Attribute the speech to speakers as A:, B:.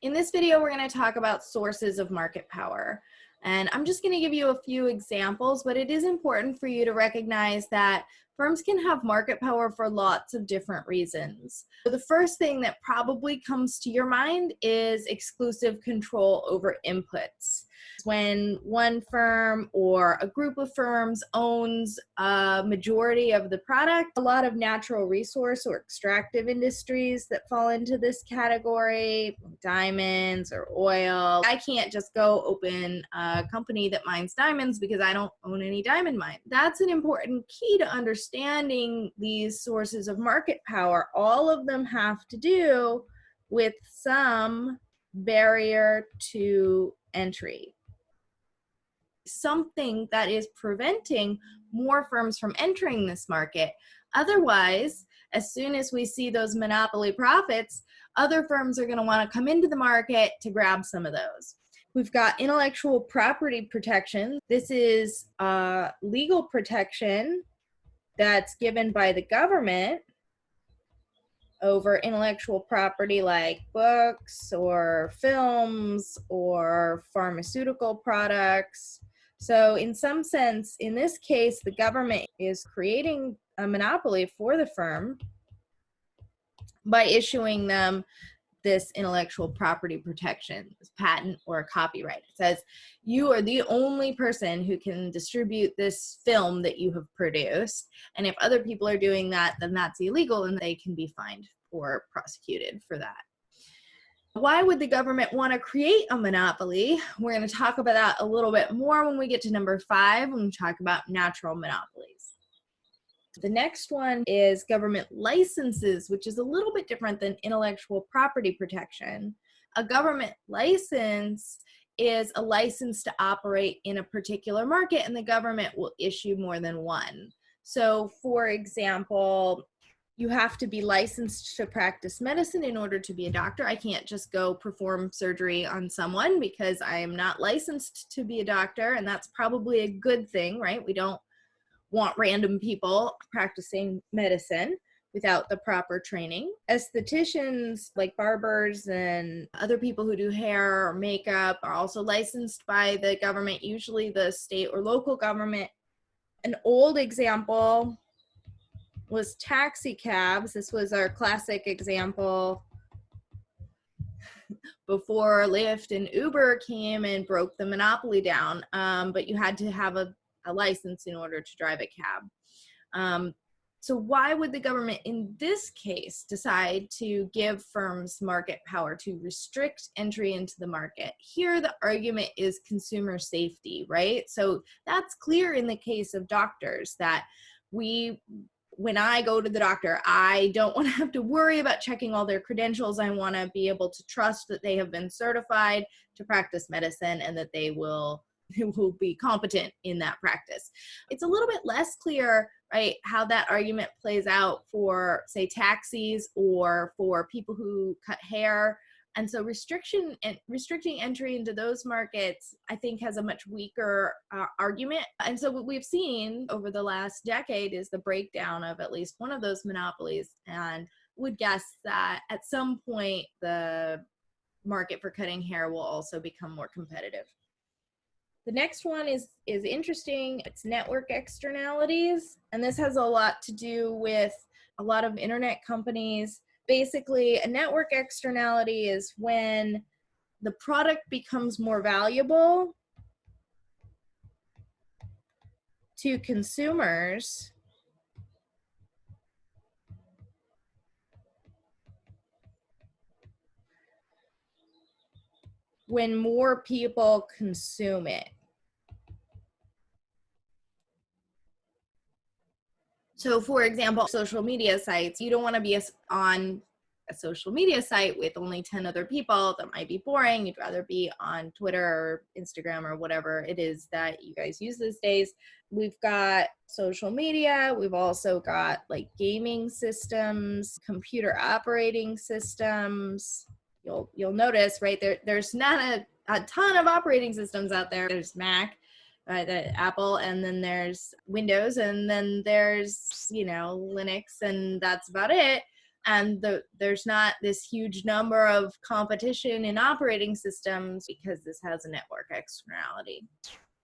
A: In this video, we're going to talk about sources of market power. And I'm just going to give you a few examples, but it is important for you to recognize that firms can have market power for lots of different reasons. So the first thing that probably comes to your mind is exclusive control over inputs. When one firm or a group of firms owns a majority of the product, a lot of natural resource or extractive industries that fall into this category, diamonds or oil. I can't just go open a company that mines diamonds because I don't own any diamond mine. That's an important key to understanding these sources of market power. All of them have to do with some barrier to entry. Something that is preventing more firms from entering this market. Otherwise, as soon as we see those monopoly profits, other firms are going to want to come into the market to grab some of those. We've got intellectual property protection. This is legal protection that's given by the government over intellectual property like books or films or pharmaceutical products. So in some sense, in this case, the government is creating a monopoly for the firm by issuing them this intellectual property protection, this patent or a copyright. It says, you are the only person who can distribute this film that you have produced. And if other people are doing that, then that's illegal and they can be fined or prosecuted for that. Why would the government want to create a monopoly? We're going to talk about that a little bit more when we get to number 5, when we talk about natural monopolies. The next one is government licenses, which is a little bit different than intellectual property protection. A government license is a license to operate in a particular market, and the government will issue more than one. So, for example, you have to be licensed to practice medicine in order to be a doctor. I can't just go perform surgery on someone because I am not licensed to be a doctor, and that's probably a good thing, right? We don't want random people practicing medicine without the proper training. Estheticians, like barbers and other people who do hair or makeup, are also licensed by the government, usually the state or local government. An old example was taxi cabs. This was our classic example before Lyft and Uber came and broke the monopoly down, but you had to have a license in order to drive a cab. So why would the government in this case decide to give firms market power, to restrict entry into the market? Here the argument is consumer safety, right? So that's clear in the case of doctors, that when I go to the doctor, I don't want to have to worry about checking all their credentials. I want to be able to trust that they have been certified to practice medicine and that they will be competent in that practice. It's a little bit less clear, right, how that argument plays out for, say, taxis or for people who cut hair. And so restricting entry into those markets, I think, has a much weaker argument. And so what we've seen over the last decade is the breakdown of at least one of those monopolies, and would guess that at some point the market for cutting hair will also become more competitive. The next one is interesting. It's network externalities, and this has a lot to do with a lot of internet companies. Basically, a network externality is when the product becomes more valuable to consumers when more people consume it. So for example, social media sites, you don't want to be on a social media site with only 10 other people. That might be boring. You'd rather be on Twitter or Instagram or whatever it is that you guys use these days. We've got social media. We've also got like gaming systems, computer operating systems. You'll notice, right, there's not a ton of operating systems out there. There's Mac, the Apple, and then there's Windows, and then there's, Linux, and that's about it. and there's not this huge number of competition in operating systems because this has a network externality.